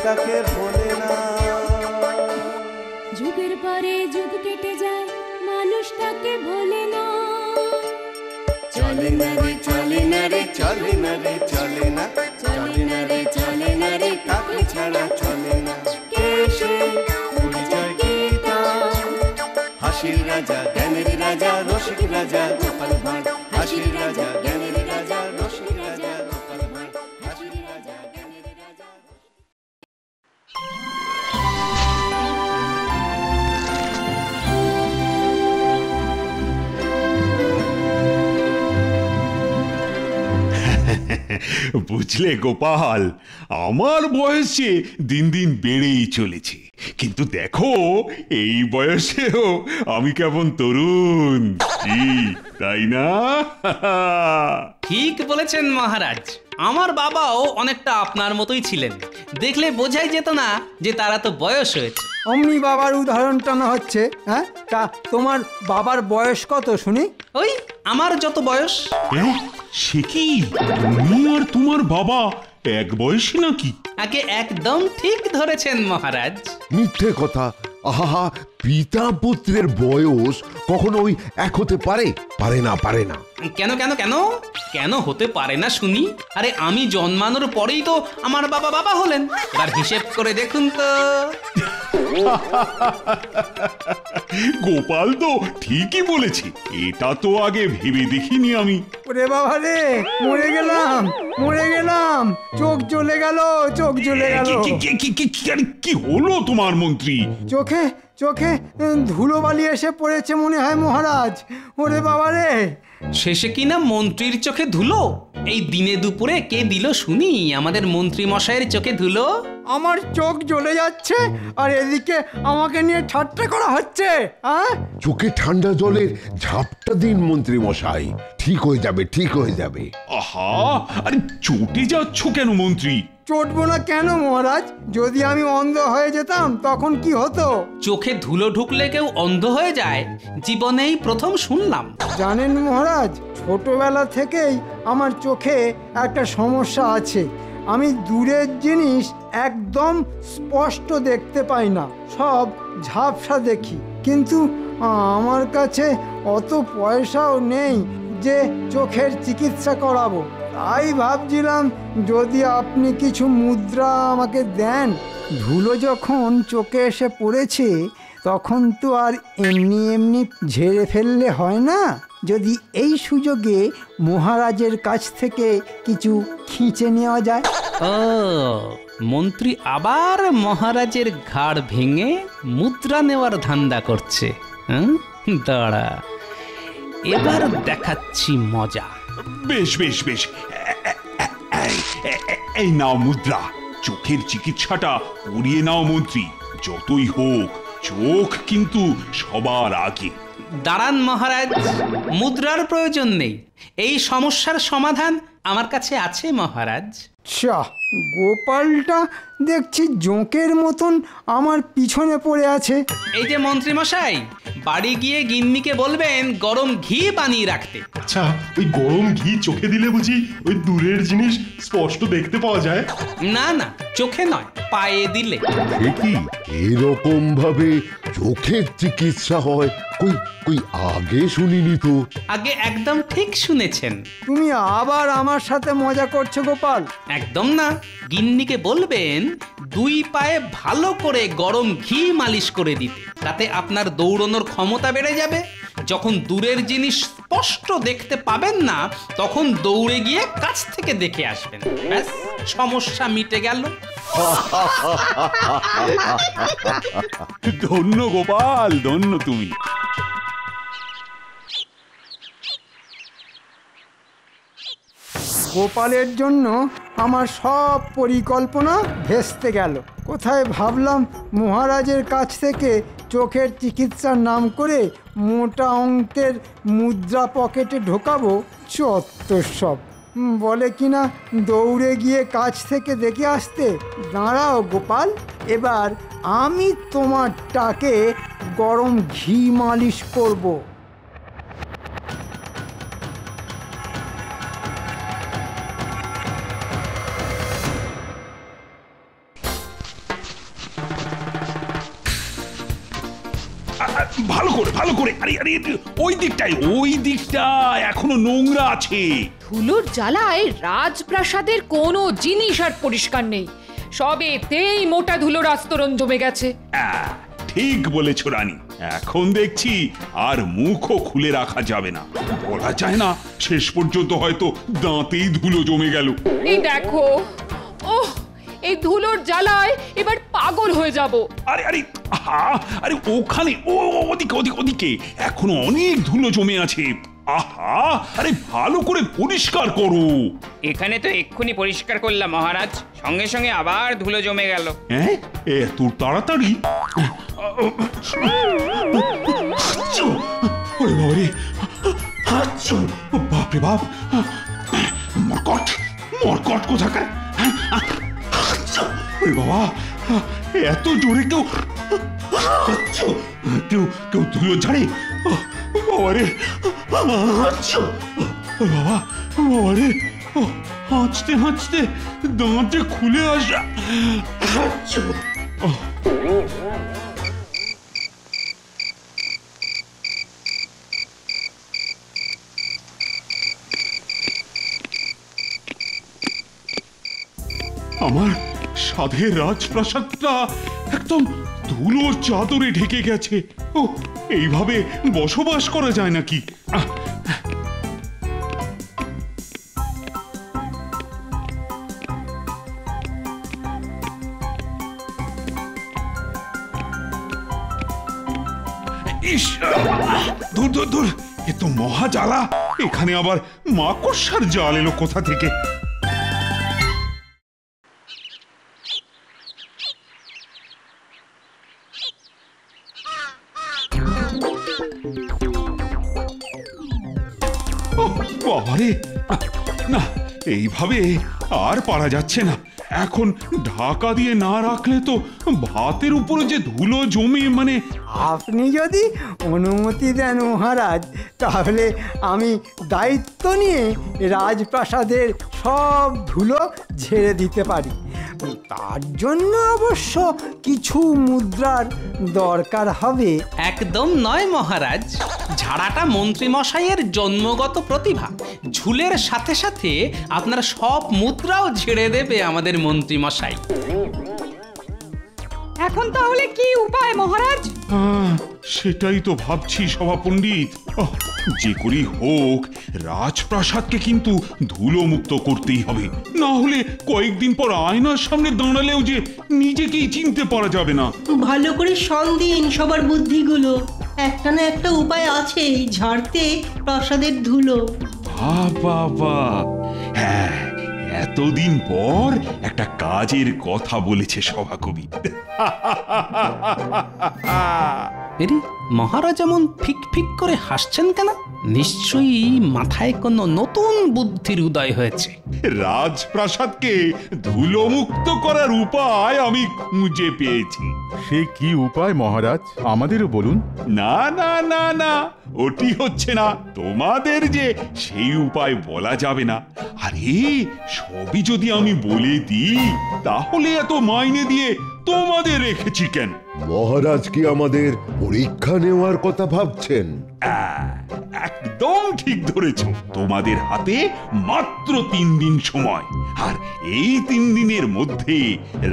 মানুষটাকে ভোলে না। যুগের পরে যুগ কেটে যায়, মানুষটাকে ভোলে না। চলে না রে চলে না রে চলে না রে চলে না, চলে না রে চলে না রে কাকে ছাড়া চলে না। কে সে পরিচয় গীতা, হাসির রাজা জ্ঞানের রাজা রসিক রাজা গোপাল ভাঁড়, হাসির রাজা জ্ঞানের রাজা রসিক রাজা গোপাল ভাঁড়, হাসির রাজা জ্ঞানের রাজা। বুঝলে গোপাল, আমার বয়সে দিন দিন বেড়েই চলেছে, কিন্তু দেখো এই বয়সেও আমি কেমন তরুণ, কি তাই না? ঠিক বলেছেন মহারাজ, আমার বাবাও অনেকটা আপনার মতোই ছিলেন। দেখলে বোঝাই যেত না যে তারা তো বয়স হয়েছে। অমনি বাবার উদাহরণ টানা হচ্ছে। হ্যাঁ, তা তোমার বাবার বয়স কত শুনি? ওই আমার যত বয়স। সে কি, তুমি আর তোমার বাবা এক বয়সী নাকি? আগে একদম ঠিক ধরেছেন মহারাজ। মিথ্যে কথা। আহা, পিতা পুত্রের বয়স কখনো ওই এক হতে পারে? পারে না, পারে না। কেন কেন কেন কেন হতে পারে না শুনি? আরে আমি জন্মানোর পরেই তো আমার বাবা বাবা হলেন। এবার হিসেব করে দেখুন তো। গোপাল তো ঠিকই বলেছে, এটা তো আগে ভেবে দেখিনি আমি। ওরে বাবা রে, মরে গেলাম মরে গেলাম, চোখ জ্বলে গেল, চোখ জ্বলে গেল। কি হলো তোমার মন্ত্রী? চোখে চোখে ধুলোবালি এসে পড়েছে মনে হয় মহারাজ। ওরে বাবা রে। শেষে কিনা মন্ত্রীর চোখে ধুলো? এই দিনে দুপুরে কে দিল শুনি আমাদের মন্ত্রী মশাইয়ের চোখে ধুলো? আমার চোখ জ্বলে যাচ্ছে আর এদিকে আমাকে নিয়ে ঠাট্টা করা হচ্ছে। চোখে ঠান্ডা জলের ঝাপটা দিন মন্ত্রী মশাই, ঠিক হয়ে যাবে, ঠিক হয়ে যাবে। আহা, আরে চটে যাচ্ছ কেন মন্ত্রী? চটবো না কেন মহারাজ? যদি আমি অন্ধ হয়ে যেতাম তখন কি হতো? চোখে ধুলো ঢুকলে কেউ অন্ধ হয়ে যায়? জীবনেই প্রথম শুনলাম। জানেন মহারাজ, ছোটবেলা থেকেই আমার চোখে একটা সমস্যা আছে। আমি দূরের জিনিস একদম স্পষ্ট দেখতে পাই না, সব ঝাপসা দেখি। কিন্তু আমার কাছে অত পয়সাও নেই যে চোখের চিকিৎসা করাবো। তাই ভাবছিলাম যদি আপনি কিছু মুদ্রা আমাকে দেন। ধুলো যখন চোখে এসে পড়েছে তখন তো আর এমনি এমনি ঝেড়ে ফেললে হয় না। যদি এই সুযোগে মহারাজের কাছ থেকে কিছু খিঁচে নেওয়া যায়। ও, মন্ত্রী আবার মহারাজের ঘাড় ভেঙে মুদ্রা নেওয়ার ধান্দা করছে। দাঁড়া, এবার দেখাচ্ছি মজা। বেশ বেশ বেশ, এই নাও মুদ্রা, চোখের চিকিৎসাটা করিয়ে নাও মন্ত্রী। যতই হোক চোখ কিন্তু সবার আগে। দাঁড়ান মহারাজ, মুদ্রার প্রয়োজন নেই, এই সমস্যার সমাধান আমার কাছে আছে মহারাজ। গোপালটা দেখছি জোঁকের মতন আমার পিছনে পড়ে আছে। এই যে মন্ত্রী মশাই, বাড়ি গিয়ে গিন্নিকে বলবেন গরম ঘি বানিয়ে রাখতে। আচ্ছা, ওই গরম ঘি চোখে দিলে বুঝি ওই দূরের জিনিস স্পষ্ট দেখতে পাওয়া যায়? না না, চোখে নয়, পায়ে দিলে। সে কি, এরকম ভাবে চোখের চিকিৎসা হয়? কই কই আগে শুনিনি তো। আগে একদম ঠিক শুনেছেন। তুমি আবার আমার সাথে মজা করছো গোপাল? একদম না, গিন্নিকে বলবেন দুই পায়ে ভালো করে গরম ঘি মালিশ করে দিতে, তাতে আপনার দৌড়ানোর ক্ষমতা বেড়ে যাবে। যখন দূরের জিনিস স্পষ্ট দেখতে পাবেন না তখন দৌড়ে গিয়ে কাছ থেকে দেখে আসবেন, ব্যাস সমস্যা মিটে গেল। ধন্য গোপাল, ধন্য তুমি। গোপালের জন্য আমার সব পরিকল্পনা ভেস্তে গেল। কোথায় ভাবলাম মহারাজের কাছ থেকে চোখের চিকিৎসার নাম করে মোটা অঙ্কের মুদ্রা পকেটে ঢোকাবো, চত্বর সব। বলে কিনা দৌড়ে গিয়ে কাছ থেকে দেখে আসতে। দাঁড়াও গোপাল, এবার আমি তোমারটাকে গরম ঘি মালিশ করব। ভালো করে আরে আরে ওই দিকটা এখনো নোংরা আছে। ধুলোর জ্বালায় রাজপ্রাসাদের কোনো জিনিস আর পরিষ্কার নেই, সবেতেই মোটা ধুলোর আস্তরণ জমে গেছে। ঠিক বলেছ রানী, এখন দেখছি আর মুখও খুলে রাখা যাবে না। বলা যায় না শেষ পর্যন্ত হয়তো দাঁতেই ধুলো জমে গেল। এই দেখো, ওহ, এই ধুলোর জ্বালায় এবার পাগল হয়ে যাব। আরে আরে আরে ওখানে ওদিকে এখনো অনেক ধুলো জমে আছে। আহা, আরে ভালো করে পরিষ্কার করো। এখানে তো এক্ষুনি পরিষ্কার করলাম মহারাজ, সঙ্গে সঙ্গে আবার ধুলো জমে গেল। হ্যাঁ, এত তাড়াতাড়ি? বাপরে বাপ, মরকট কোথাকার! বাবা, এত জোরে কেউ ধুলো ঝাড়ে? বাবারে বাবারে, হাঁচতে দাঁতে খুলে আসা। আমার সাধের রাজপ্রাসাদটা একদম ধুলোর চাদরে ঢেকে গেছে। ও, এইভাবে বসবাস করা যায় নাকি? ইস, দূর, এ তো মহা জ্বালা। এখানে আবার মাকড়সার জাল এলো কোথা থেকে? বাবারে, না, এইভাবে আর পারা যাচ্ছে না। এখন ঢাকা দিয়ে না রাখলে তো ভাতের উপরে যে ধুলো জমে, মানে আপনি যদি অনুমতি দেন মহারাজ, তাহলে আমি দায়িত্ব নিয়ে রাজপ্রাসাদের সব ধুলো ঝেড়ে দিতে পারি। তার জন্য অবশ্য কিছু মুদ্রার দরকার হবে। একদম নয় মহারাজ, ঝাড়াটা মন্ত্রী মশাইয়ের জন্মগত প্রতিভা। ঝুলের সাথে সাথে আপনার সব মুদ্রাও ঝেড়ে দেবে আমাদের মন্ত্রী মশাই। এখন তাহলে কি উপায় মহারাজ? সেটাই তো ভাবছি সভা পণ্ডিত। যে করেই হোক রাজপ্রাসাদকে কিন্তু ধুলো মুক্ত করতেই হবে, না হলে কয়েকদিন পর আয়নার সামনে দাঁড়ালেও যে নিজেকেই চিনতে পারা যাবে না। ভালো করে শোন দিন সবার বুদ্ধিগুলো, একটা না একটা উপায় আছে ঝাড়তে প্রাসাদের ধুলো। বাবা, হ্যাঁ, এতদিন পর একটা কাজের কথা বলেছে সভাকবি। এরি, মহারাজ এমন ফিক করে হাসছেন কেন? নিশ্চয়ই মাথায় কোনো নতুন বুদ্ধির উদয় হয়েছে। রাজপ্রাসাদকে ধুলোমুক্ত করার উপায় আমি খুঁজে পেয়েছি। সে কি উপায় মহারাজ, আমাদেরও বলুন। না, ওটি হচ্ছে না। তোমাদের যে সেই উপায় বলা যাবে না। আরে, সবই যদি আমি বলে দিই তাহলে এত মাইনে দিয়ে তোমাদের রেখেছি কেন? মহারাজ কি আমাদের পরীক্ষা নেওয়ার কথা ভাবছেন? একদম ঠিক ধরেছ। তোমাদের হাতে মাত্র 3 দিন সময়, আর এই 3 দিনের মধ্যে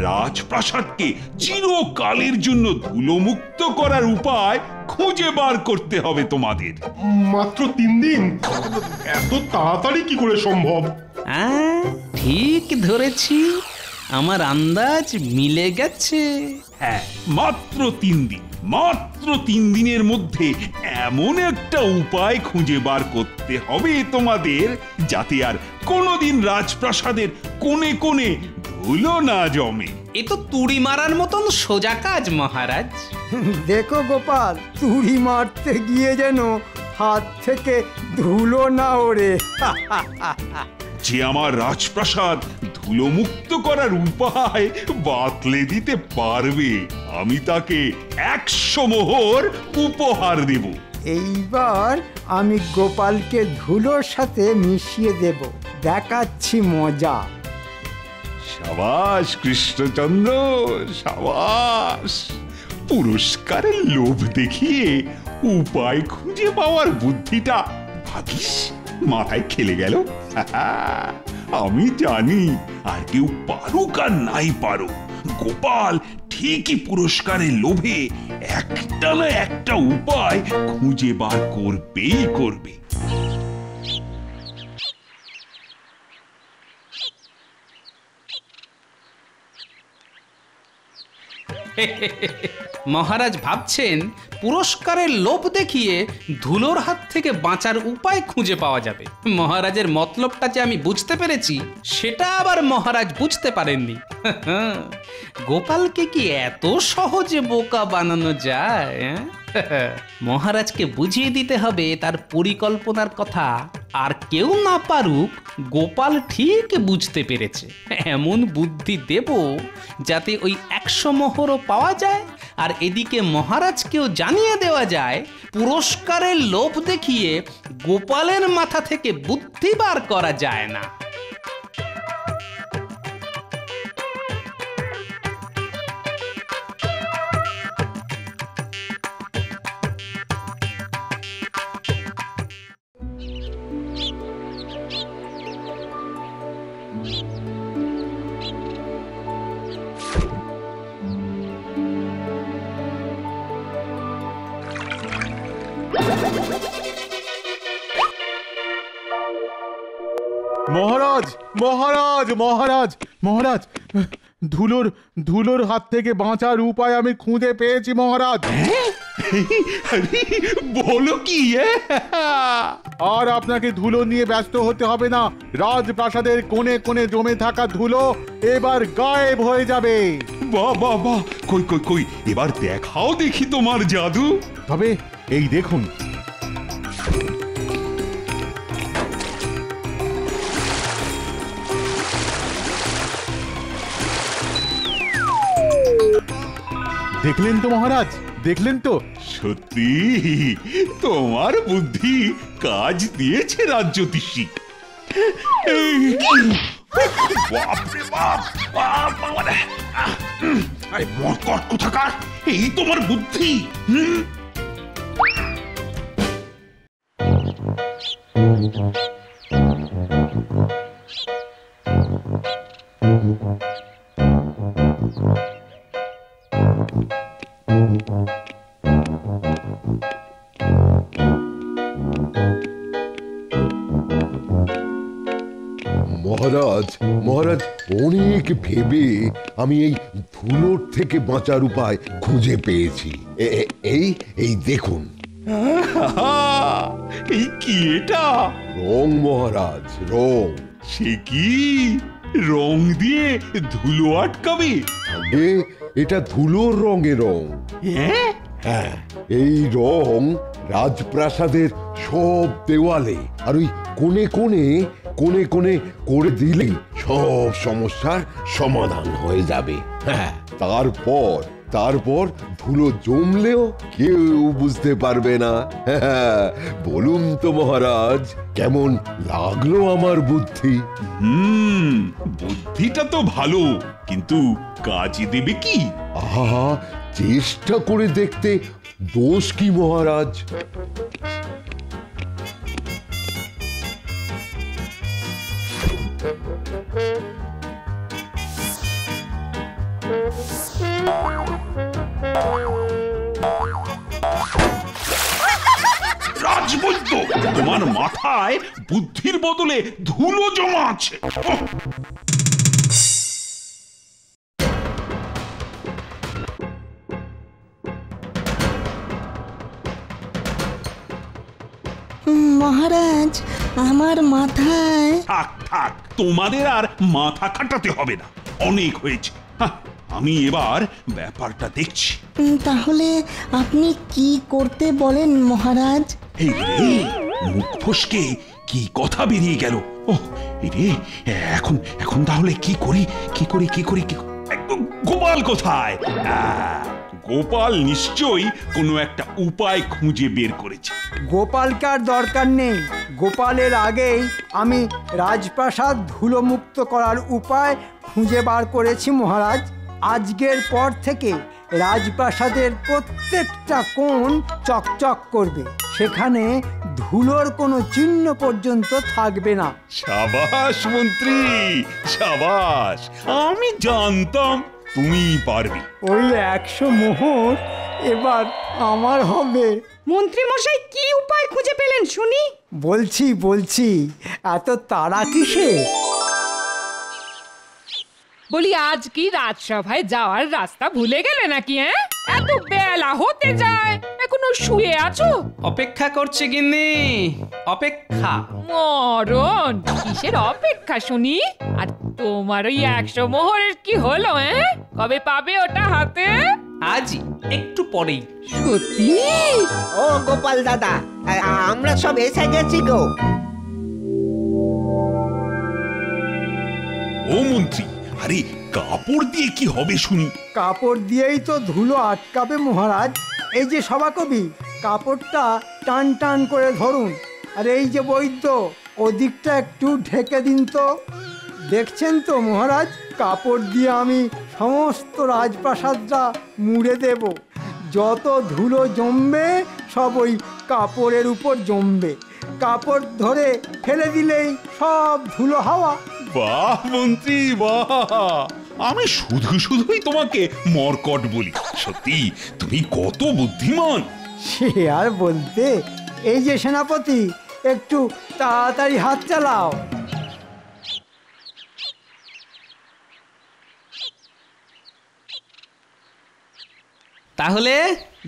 রাজপ্রাসাদকে চিরকালের জন্য ধুলোমুক্ত করার উপায় খুঁজে বার করতে হবে তোমাদের। মাত্র 3 দিন? এত তাড়াতাড়ি কি করে সম্ভব? ঠিক ধরেছি, আমার আন্দাজ মিলে গেছে। হ্যাঁ, মাত্র 3 দিন। মাত্র 3 দিনের মধ্যে এমন একটা উপায় খুঁজে বার করতে হবে তোমাদের, যাতে আর কোনোদিন রাজপ্রাসাদের কোণে কোণে ধুলো না জমে। এ তো তুড়ি মারার মতন সোজা কাজ মহারাজ। দেখো গোপাল, তুড়ি মারতে গিয়ে যেন হাত থেকে ধুলো না ওড়ে। যে আমার রাজপ্রাসাদ ধুলোমুক্ত করার উপায় বাতলে দিতে পারবে, আমি তাকে 100 মোহর উপহার দেব। এইবার আমি গোপালকে ধুলোর সাথে মিশিয়ে দেব, দেখাচ্ছি মজা। সাবাস কৃষ্ণচন্দ্র, সাবাস। পুরস্কারের লোভ দেখিয়ে উপায় খুঁজে পাওয়ার বুদ্ধিটা ভাবিস মাথায় খেলে গেল। আমি জানি আর কেউ পারুক আর নাই পারুক, গোপাল ঠিকই পুরস্কারের লোভে একটা না একটা উপায় খুঁজে বার করবেই করবে। মহারাজ ভাবছেন পুরস্কারের লোভ দেখিয়ে ধুলোর হাত থেকে বাঁচার উপায় খুঁজে পাওয়া যাবে। মহারাজের মতলবটা যে আমি বুঝতে পেরেছি সেটা আবার মহারাজ বুঝতে পারেননি। গোপালকে কি এত সহজে বোকা বানানো যায়? মহারাজকে বুঝিয়ে দিতে হবে তার পরিকল্পনার কথা। আর কেউ না পারুক, গোপাল ঠিক বুঝতে পেরেছে। এমন বুদ্ধি দেব যাতে ওই 100 মোহরও পাওয়া যায়, আর এদিকে মহারাজকেও জানিয়ে দেওয়া যায় পুরস্কারের লোভ দেখিয়ে গোপালের মাথা থেকে বুদ্ধি বার করা যায় না। মহারাজ মহারাজ মহারাজ মহারাজ, ধুলোর হাত থেকে বাঁচার উপায় আমি খুঁজে পেয়েছি মহারাজ। বলো কি? আর আপনাকে ধুলো নিয়ে ব্যস্ত হতে হবে না। রাজপ্রাসাদের কোণে কোণে জমে থাকা ধুলো এবার গায়েব হয়ে যাবে। বাহ বাহ বাহ, কই কই কই, এবার দেখাও দেখি তোমার জাদু। তবে এই দেখুন, দেখলেন তো মহারাজ, দেখলেন তো? সত্যি তোমার বুদ্ধি কাজ দিয়েছে রাজ্যতীষী। বাপরে বাপ, আরে মরকট কোথাকার, এই তোমার বুদ্ধি? মহারাজ মহারাজ, অনেক ভেবে আমি এই ধুলোর থেকে বাঁচার উপায় খুঁজে পেয়েছি। এই দেখুন। এই কি এটা? রং মহারাজ, রং। সে কি রং দিয়ে ধুলো আটকাবে? আগে এটা ধুলোর রঙে রং। হ্যাঁ, এই রং রাজপ্রাসাদের সব দেওয়ালে আর ওই কোণে কোণে কোণে কোণে করে দিলেই সব সমস্যার সমাধান হয়ে যাবে। হ্যাঁ, তারপর ধুলো জমলেও কেউ বুঝতে পারবে না। বলুন তো মহারাজ, কেমন লাগলো আমার বুদ্ধি? বুদ্ধিটা তো ভালো, কিন্তু কাজে দেবে কি? আহা, চেষ্টা করে দেখতে দোষ কি মহারাজ? রাজবৈদ্য, তোমার মাথায় বুদ্ধির বদলে ধুলো জমা আছে। মহারাজ, আমার মাথায়... থাক থাক, তোমাদের আর মাথা খাটাতে হবে না, অনেক হয়েছে। আমি এবার ব্যাপারটা দেখছি। তাহলে আপনি কি করতে বলেন মহারাজ? এই রে, মুখ ফসকে কি কথা বেরিয়ে গেল। ও রে, এখন তাহলে কি করি? গোপাল কোথায়? গোপাল নিশ্চয়ই কোনো একটা উপায় খুঁজে বের করেছে। গোপালকে আর দরকার নেই। গোপালের আগেই আমি রাজপ্রাসাদ ধুলোমুক্ত করার উপায় খুঁজে বার করেছি মহারাজ। আজকের পর থেকে রাজপ্রাসাদের প্রত্যেকটা কোণ চকচক করবে, সেখানে ধুলোর কোনো চিহ্ন পর্যন্ত থাকবে না। সাবাস মন্ত্রী, সাবাস, আমি জানতাম তুমি পারবে। ওই 100 মোহর এবার আমার হবে। মন্ত্রী মশাই কি উপায় খুঁজে পেলেন শুনি? বলছি এত তাড়া কিসে? বলি আজ কি রাজসভায় যাওয়ার রাস্তা ভুলে গেলে নাকি? এত বেলা হতে যায়, এখনো শুয়ে আছো? অপেক্ষা করছে গিন্নি, অপেক্ষা। মরণ, কিসের অপেক্ষা শুনি? আর তোমার ওই 100 মোহরের কি হলো? কবে পাবে ওটা হাতে? আজই, একটু পরেই। সত্যি? ও গোপাল দাদা, আমরা সব এসে গেছি গো। ও মন্ত্রী, আরে কাপড় দিয়ে কি হবে শুনি? কাপড় দিয়েই তো ধুলো আটকাবে মহারাজ। এই যে সভাকবি, কাপড়টা টান টান করে ধরুন। আর এই যে বৈদ্য, ওদিকটা একটু ঢেকে দিন তো। দেখছেন তো মহারাজ, কাপড় দিয়ে আমি সমস্ত রাজপ্রাসাদটা মুড়ে দেব। যত ধুলো জমবে সব ওই কাপড়ের উপর জমবে। কাপড় ধরে ফেলে দিলেই সব ধুলো হাওয়া। বাহ মন্ত্রী বাহ, আমি শুধুই তোমাকে মরকট বলি। সত্যি তুমি কত বুদ্ধিমান। সে আর বলতে। এই যে সেনাপতি, একটু তাড়াতাড়ি হাত চালাও। তাহলে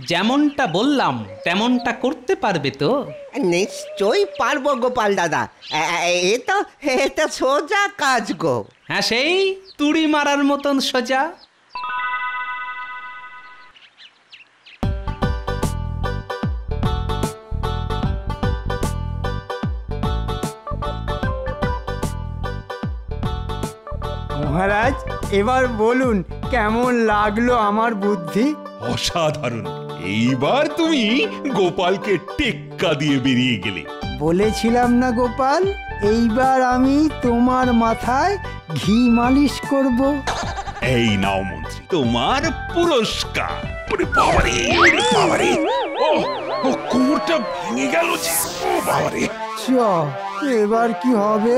যেমনটা বললাম তেমনটা করতে পারবে তো? নিশ্চয়ই পারবো গোপাল দাদা, এটা সোজা কাজ গো। হ্যাঁ, সেই তুড়ি মারার মতন সোজা। মহারাজ, এবার বলুন কেমন লাগলো আমার বুদ্ধি? অসাধারণ। এইবার তুমি গোপালকে টেক্কা দিয়ে বেরিয়ে গেলে। বলেছিলাম না গোপাল, এইবার আমি তোমার মাথায় ঘি মালিশ করব। এই নাও মন্ত্রী, তোমার পুরস্কার। ওরে বাবারে, ওরে বাবারে, ও কোমরটা ভেঙে গেল যে। ও বাবারে, এবার কি হবে?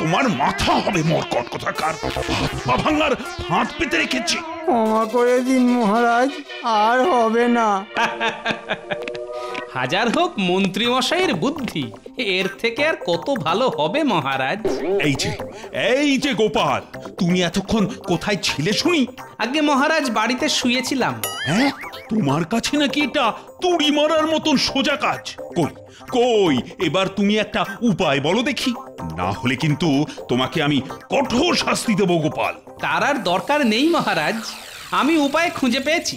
তোমার মাথা হবে মরকট কোথাকার। হাত পা ভাঙার ফাঁদ পেতে রেখেছি। ক্ষমা করে দিন মহারাজ, আর হবে না। হাজার হোক মন্ত্রী মশাইয়ের বুদ্ধি, এর থেকে আর কত ভালো হবে মহারাজ। এই যে গোপাল, তুমি এতক্ষণ কোথায় ছিলে শুনি? আগে মহারাজ বাড়িতে শুয়েছিলাম। হ্যাঁ, তোমার কাছে নাকি এটা তুড়ি মারার মতন সোজা কাজ? কই এবার তুমি একটা উপায় বলো দেখি, না হলে কিন্তু তোমাকে আমি কঠোর শাস্তি দেব গোপাল। তার আর দরকার নেই মহারাজ, আমি উপায় খুঁজে পেয়েছি।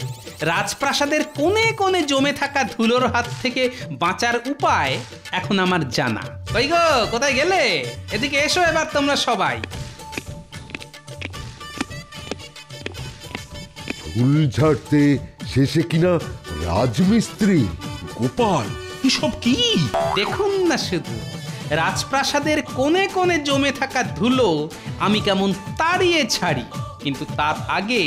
রাজপ্রাসাদের কোণে কোণে জমে থাকা ধুলোর হাত থেকে বাঁচার উপায় এখন আমার জানা। কই গো, কোথায় গেলে? এদিকে এসো এবার তোমরা সবাই। ধুল ঝাড়তে শেষে কিনা রাজমিস্ত্রি। গোপাল, এসব কি? দেখুন না শুধু, রাজপ্রাসাদের কোণে কোণে জমে থাকা ধুলো আমি কেমন তাড়িয়ে ছাড়ি। কিন্তু তার আগে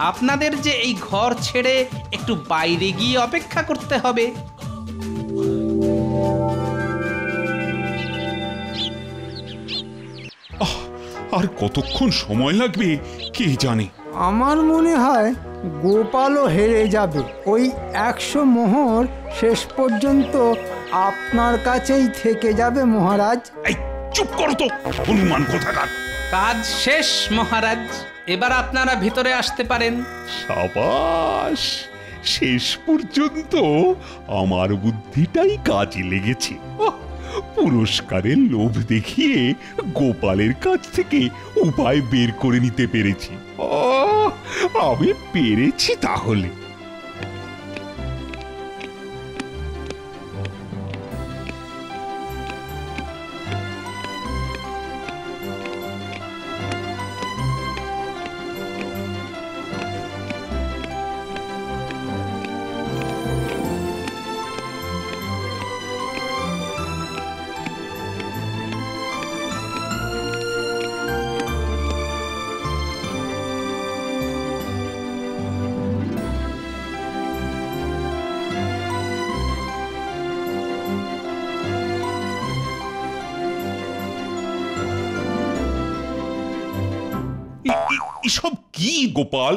আপনাদের যে এই ঘর ছেড়ে একটু বাইরে গিয়ে অপেক্ষা করতে হবে। আর কতক্ষণ সময় লাগবে কে জানে। আমার মনে হয় গোপালও হেরে যাবে। ওই 100 মোহর শেষ পর্যন্ত আপনার কাছেই থেকে যাবে মহারাজ। এই চুপ করো তো, হনুমান কোথাকার। কাজ শেষ মহারাজ, এবার আপনারা ভিতরে আসতে পারেন। সাবাস, শেষ পর্যন্ত আমার বুদ্ধিটাই কাজে লেগেছে। পুরস্কারের লোভ দেখিয়ে গোপালের কাছ থেকে উপায় বের করে নিতে পেরেছি। আমি পেরেছি তাহলে। এসব কি গোপাল?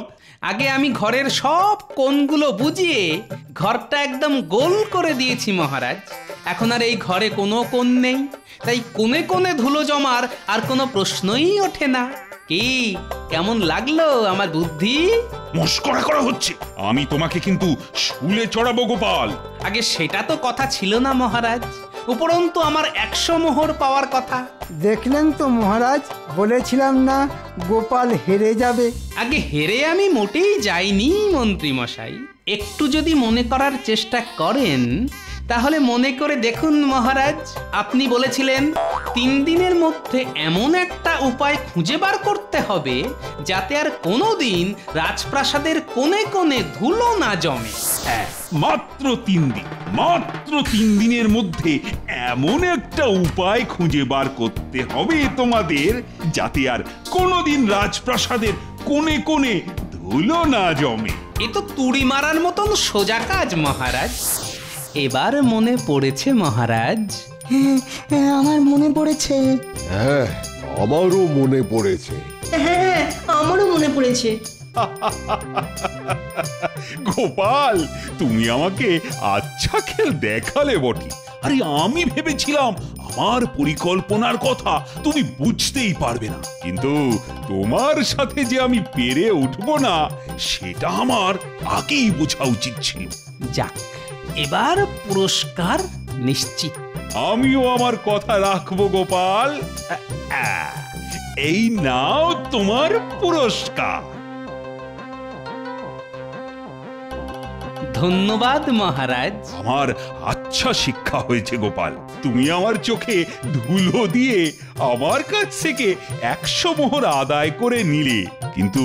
আগে আমি ঘরের সব কোণগুলো বুঝিয়ে ঘরটা একদম গোল করে দিয়েছি মহারাজ। এখন আর এই ঘরে কোনো কোণ নেই, তাই কোণে কোণে ধুলো জমার আর কোনো প্রশ্নই ওঠে না। কি কেমন লাগলো আমার বুদ্ধি? মস্করা করা হচ্ছে। আমি তোমাকে কিন্তু শুলে চড়াবো গোপাল। আগে সেটা তো কথা ছিল না মহারাজ, উপরন্তু আমার 100 মোহর পাওয়ার কথা। দেখলেন তো মহারাজ, বলেছিলাম না গোপাল হেরে যাবে। আগে হেরে আমি মোটেই যাইনি মন্ত্রী মশাই। একটু যদি মনে করার চেষ্টা করেন তাহলে মনে করে দেখুন মহারাজ, আপনি বলেছিলেন 3 দিনের মধ্যে এমন একটা উপায় খুঁজে বার করতে হবে যাতে আর কোনোদিন রাজপ্রাসাদের কোণে কোণে ধুলো না জমে। হ্যাঁ, মাত্র 3 দিন, মাত্র 3 দিনের মধ্যে এমন একটা উপায় খুঁজে বার করতে হবে তোমাদের যাতে আর কোনোদিন রাজপ্রাসাদের কোণে কোণে ধুলো না জমে। এ তো তুড়ি মারার মতন সোজা কাজ মহারাজ। এবার মনে পড়েছে মহারাজ? হ্যাঁ, আমার মনে পড়েছে। হ্যাঁ, আমারও মনে পড়েছে। হ্যাঁ, আমারও মনে পড়েছে। গোপাল, তুমি আমাকে আচ্ছা খেল দেখালে বটে। আরে আমি ভেবেছিলাম আমার পরিকল্পনার কথা তুমি বুঝতেই পারবে না, কিন্তু তোমার সাথে যে আমি পেরে উঠবো না সেটা আমার আগেই বোঝা উচিত ছিল। যাক, এবার পুরস্কার নিশ্চিত। আমিও আমার কথা রাখবো গোপাল। এই নাও তোমার পুরস্কার। ধন্যবাদ মহারাজ। আমার আচ্ছা শিক্ষা হয়েছে গোপাল। তুমি আমার চোখে ধুলো দিয়ে আমার কাছ থেকে 100 মোহর আদায় করে নিলে, কিন্তু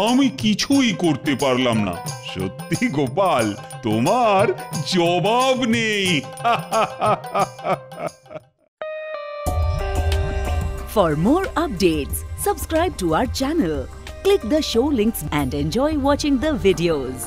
আমি কিছুই করতে পারলাম না। সত্যি গোপাল, তোমার জবাব নেই। For more updates, subscribe to our channel, click the show links and enjoy watching the videos.